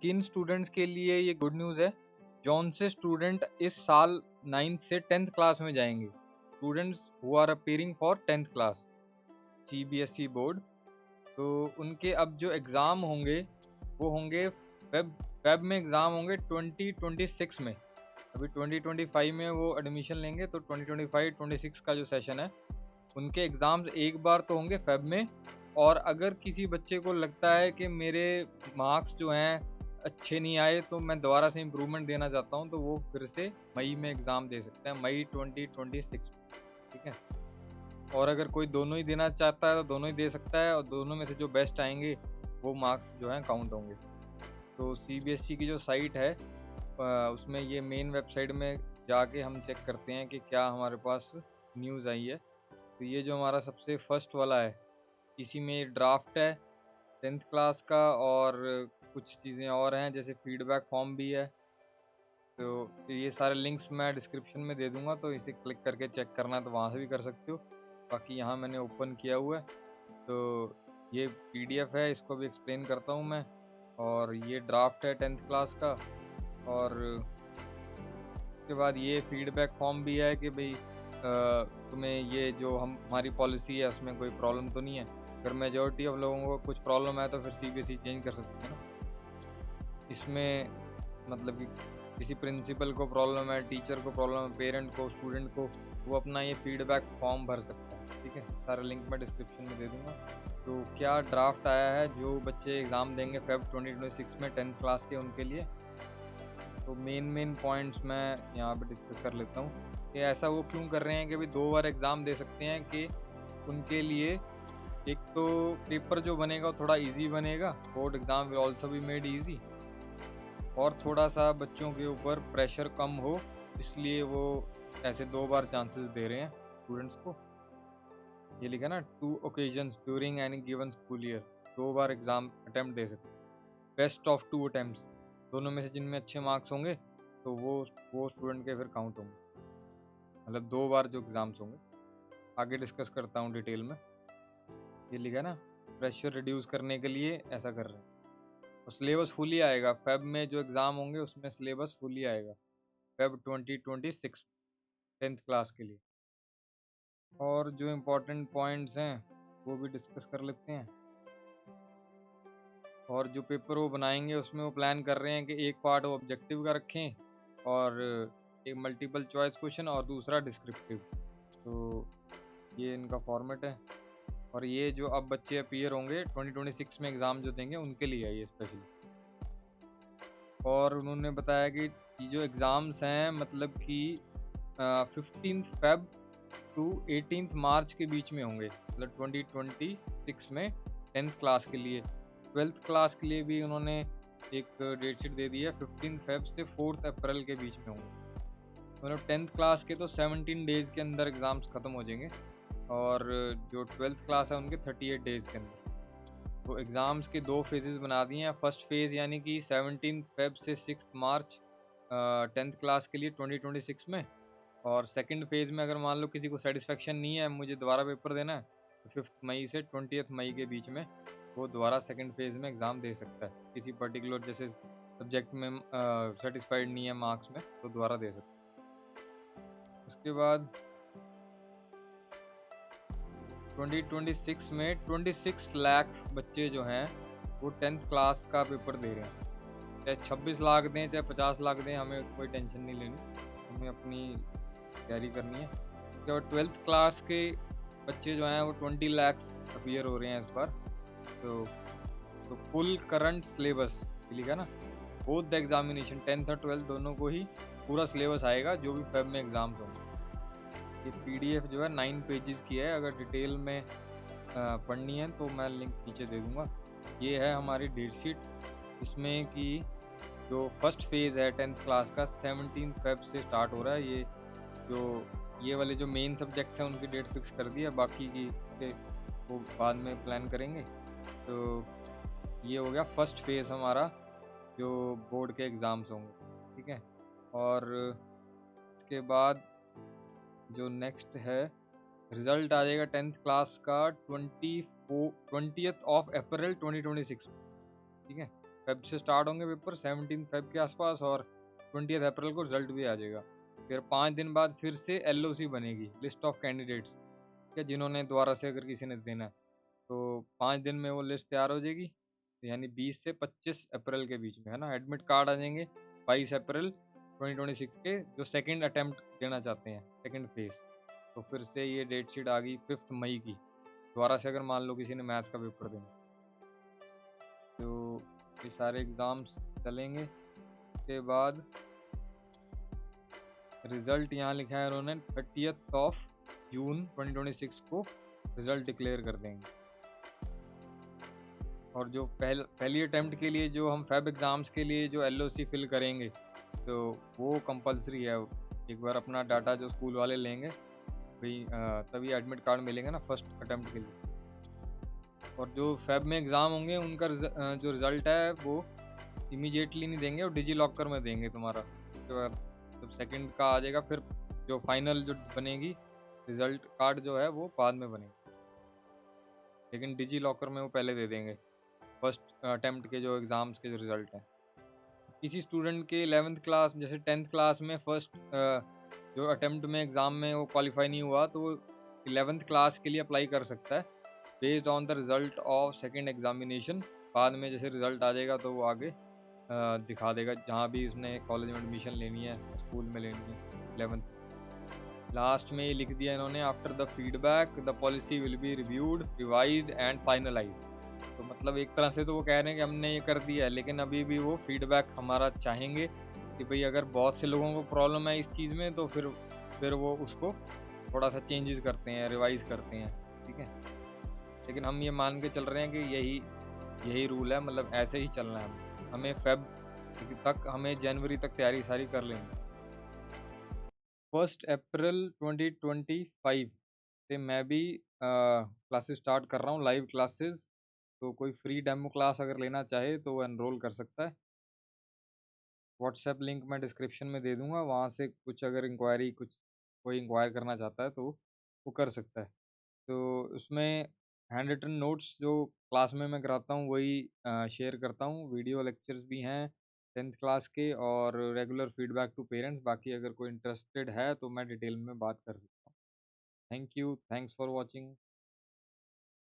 किन स्टूडेंट्स के लिए ये गुड न्यूज़ है? जौन से स्टूडेंट इस साल 9th से 10th क्लास में जाएंगे, students who are appearing for 10th class CBSE board, तो उनके अब जो एग्ज़ाम होंगे वो होंगे फेब में एग्ज़ाम होंगे 2026 में। अभी 2025 में वो एडमिशन लेंगे, तो 2025-26 का जो सेशन है उनके एग्ज़ाम्स एक बार तो होंगे फेब में। और अगर किसी बच्चे को लगता है कि मेरे मार्क्स जो हैं अच्छे नहीं आए, तो मैं दोबारा से इम्प्रूवमेंट देना चाहता हूँ, तो वो फिर से मई में एग्ज़ाम दे सकते हैं, मई 2026 में। ठीक है। और अगर कोई दोनों ही देना चाहता है तो दोनों ही दे सकता है, और दोनों में से जो बेस्ट आएंगे वो मार्क्स जो हैं काउंट होंगे। तो सीबीएसई की जो साइट है उसमें ये मेन वेबसाइट में जाके हम चेक करते हैं कि क्या हमारे पास न्यूज़ आई है। तो ये जो हमारा सबसे फर्स्ट वाला है, इसी में ड्राफ्ट है 10th क्लास का, और कुछ चीज़ें और हैं जैसे फीडबैक फॉर्म भी है। तो ये सारे लिंक्स मैं डिस्क्रिप्शन में दे दूंगा, तो इसे क्लिक करके चेक करना है तो वहाँ से भी कर सकते हो। बाकी यहाँ मैंने ओपन किया हुआ है, तो ये पीडीएफ है, इसको भी एक्सप्लेन करता हूँ मैं। और ये ड्राफ्ट है 10th क्लास का। और उसके बाद ये फीडबैक फॉर्म भी है कि भाई तुम्हें ये जो हमारी पॉलिसी है उसमें कोई प्रॉब्लम तो नहीं है। अगर मेजॉरिटी ऑफ लोगों को कुछ प्रॉब्लम है तो फिर सीबीएसई चेंज कर सकते हैं ना। इसमें मतलब कि किसी प्रिंसिपल को प्रॉब्लम है, टीचर को प्रॉब्लम है, पेरेंट को, स्टूडेंट को, वो अपना ये फीडबैक फॉर्म भर सकता है। ठीक है, सारा लिंक मैं डिस्क्रिप्शन में दे दूंगा। तो क्या ड्राफ्ट आया है जो बच्चे एग्ज़ाम देंगे फेब 2026 में 10th क्लास के, उनके लिए। तो मेन पॉइंट्स मैं यहाँ पे डिस्कस कर लेता हूँ कि ऐसा वो क्यों कर रहे हैं कि भाई 2 बार एग्ज़ाम दे सकते हैं, कि उनके लिए एक तो पेपर जो बनेगा वो थोड़ा इजी बनेगा, board exam will also be made easy, और थोड़ा सा बच्चों के ऊपर प्रेशर कम हो, इसलिए वो ऐसे 2 बार चांसेस दे रहे हैं स्टूडेंट्स को। ये लिखा ना, 2 occasions during any given school year, 2 बार एग्ज़ाम अटैम्प्ट दे सकते हैं, बेस्ट ऑफ 2 अटैम्प्ट्स, दोनों में से जिनमें अच्छे मार्क्स होंगे तो वो स्टूडेंट के फिर काउंट होंगे, मतलब 2 बार जो एग्ज़ाम्स होंगे। आगे डिस्कस करता हूँ डिटेल में। ये लिखा है ना, प्रेशर रिड्यूस करने के लिए ऐसा कर रहे हैं। और सिलेबस फुली आएगा फेब में, जो एग्ज़ाम होंगे उसमें सिलेबस फुली आएगा फेब 2026 10th क्लास के लिए। और जो इम्पोर्टेंट पॉइंट्स हैं वो भी डिस्कस कर लेते हैं। और जो पेपर वो बनाएंगे उसमें वो प्लान कर रहे हैं कि एक पार्ट वो ऑब्जेक्टिव का रखें, और एक मल्टीपल चॉइस क्वेश्चन, और दूसरा डिस्क्रिप्टिव। तो ये इनका फॉर्मेट है। और ये जो अब बच्चे अपीयर होंगे 2026 में एग्ज़ाम जो देंगे उनके लिए है ये स्पेशली। और उन्होंने बताया कि ये जो एग्ज़ाम्स हैं मतलब कि 15th फेब टू 18th मार्च के बीच में होंगे, मतलब 2026 में 10th क्लास के लिए। 12th क्लास के लिए भी उन्होंने एक डेट शीट दे दी है, 15 फेब से 4 अप्रैल के बीच में होंगे। मतलब 10th क्लास के तो 17 डेज़ के अंदर एग्ज़ाम्स ख़त्म हो जाएंगे, और जो 12th क्लास है उनके 38 डेज़ के अंदर। तो एग्ज़ाम्स के 2 फेजेस बना दिए हैं। फर्स्ट फेज़ यानी कि 17 फेब से 6 मार्च 10th क्लास के लिए 2026 में। और सेकंड फेज़ में अगर मान लो किसी को सेटिस्फेक्शन नहीं है, मुझे दोबारा पेपर देना है, तो 5th मई से 20th मई के बीच में वो दोबारा सेकंड फेज़ में एग्ज़ाम दे सकता है। किसी पर्टिकुलर जैसे सब्जेक्ट में सेटिस्फाइड नहीं है मार्क्स में, तो दोबारा दे सकता है। उसके बाद 2026 में 26 लाख बच्चे जो हैं वो 10th क्लास का पेपर दे रहे हैं। चाहे 26 लाख दें चाहे 50 लाख दें, हमें कोई टेंशन नहीं लेनी, हमें अपनी तैयारी करनी है। उसके बाद 12th क्लास के बच्चे जो हैं वो 20 लैक्स अपीयर हो रहे हैं इस बार। तो फुल करंट सिलेबस लिखा ना, बोथ द एग्जामिनेशन 10th और 12th दोनों को ही पूरा सिलेबस आएगा जो भी फेब में एग्ज़ाम्स होंगे। ये पीडीएफ जो है 9 पेजेस की है, अगर डिटेल में पढ़नी है तो मैं लिंक नीचे दे दूँगा। ये है हमारी डेट शीट, इसमें कि जो फर्स्ट फेज़ है 10th क्लास का 17 फेब से स्टार्ट हो रहा है। ये वाले जो मेन सब्जेक्ट्स हैं उनकी डेट फिक्स कर दी है, बाकी की के वो बाद में प्लान करेंगे। तो ये हो गया फर्स्ट फेज़ हमारा जो बोर्ड के एग्ज़ाम्स होंगे, ठीक है। और इसके बाद जो नेक्स्ट है, रिज़ल्ट आ जाएगा 10th क्लास का 20th ऑफ अप्रैल 2026 में, ठीक है। फेब से स्टार्ट होंगे पेपर 17 फेब के आसपास, और 20 अप्रैल को रिजल्ट भी आ जाएगा। फिर 5 दिन बाद फिर से LOC बनेगी, लिस्ट ऑफ कैंडिडेट्स, या जिन्होंने दोबारा से अगर किसी ने देना है, तो 5 दिन में वो लिस्ट तैयार हो जाएगी। यानी 20 से 25 अप्रैल के बीच में, है ना। एडमिट कार्ड आ जाएंगे 22 अप्रैल 2026 के, जो सेकंड अटेम्प्ट देना चाहते हैं, सेकंड फेज। तो फिर से ये डेट शीट आ गई 5 मई की, दोबारा से अगर मान लो किसी ने मैथ्स का पेपर देना, तो ये सारे एग्ज़ाम्स चलेंगे। उसके बाद रिज़ल्ट यहाँ लिखा है उन्होंने 30th ऑफ जून 2026 को रिज़ल्ट डिक्लेयर कर देंगे। और जो पहली अटेम्प्ट के लिए जो हम फैब एग्ज़ाम्स के लिए जो LOC फिल करेंगे, तो वो कंपलसरी है। एक बार अपना डाटा जो स्कूल वाले लेंगे, भाई तभी एडमिट कार्ड मिलेंगे ना फर्स्ट अटेम्प्ट के लिए। और जो फैब में एग्ज़ाम होंगे उनका जो रिज़ल्ट है वो इमीडिएटली नहीं देंगे, और डिजी लॉकर में देंगे तुम्हारा। उसके बाद जब सेकंड का आ जाएगा, फिर जो फाइनल जो बनेगी रिज़ल्ट कार्ड जो है वो बाद में बनेगी, लेकिन डिजी लॉकर में वो पहले दे देंगे फर्स्ट अटेम्प्ट के जो एग्ज़ाम्स के जो रिज़ल्ट हैं। किसी स्टूडेंट के 11th क्लास जैसे 10th क्लास में फर्स्ट जो अटेम्प्ट में एग्ज़ाम में वो क्वालिफाई नहीं हुआ, तो वो 11th क्लास के लिए अप्लाई कर सकता है based on the result of second examination. बाद में जैसे रिज़ल्ट आ जाएगा तो वो आगे दिखा देगा, जहाँ भी उसने कॉलेज में एडमिशन लेनी है, स्कूल में लेनी है 11th। लास्ट में ये लिख दिया इन्होंने, after the feedback the policy will be reviewed, revised and finalised. तो मतलब एक तरह से तो वो कह रहे हैं कि हमने ये कर दिया है, लेकिन अभी भी वो फीडबैक हमारा चाहेंगे कि भाई अगर बहुत से लोगों को प्रॉब्लम है इस चीज़ में, तो फिर वो उसको थोड़ा सा चेंजेस करते हैं, रिवाइज करते हैं, ठीक है। लेकिन हम ये मान के चल रहे हैं कि यही यही रूल है, मतलब ऐसे ही चलना है। हमें फेब तक, हमें जनवरी तक तैयारी सारी कर लेंगे। 1 अप्रैल 2025 से मैं भी क्लासेस स्टार्ट कर रहा हूँ, लाइव क्लासेस। तो कोई फ्री डेमो क्लास अगर लेना चाहे तो वो एनरोल कर सकता है। व्हाट्सएप लिंक मैं डिस्क्रिप्शन में दे दूंगा, वहाँ से कुछ अगर इंक्वायरी कुछ कोई इंक्वायर करना चाहता है तो वो कर सकता है। तो उसमें हैंड रिटन नोट्स जो क्लास में मैं कराता हूँ वही शेयर करता हूँ, वीडियो लेक्चर्स भी हैं 10th क्लास के, और रेगुलर फीडबैक टू पेरेंट्स। बाकी अगर कोई इंटरेस्टेड है तो मैं डिटेल में बात कर सकता हूँ। Thank you, thanks for watching.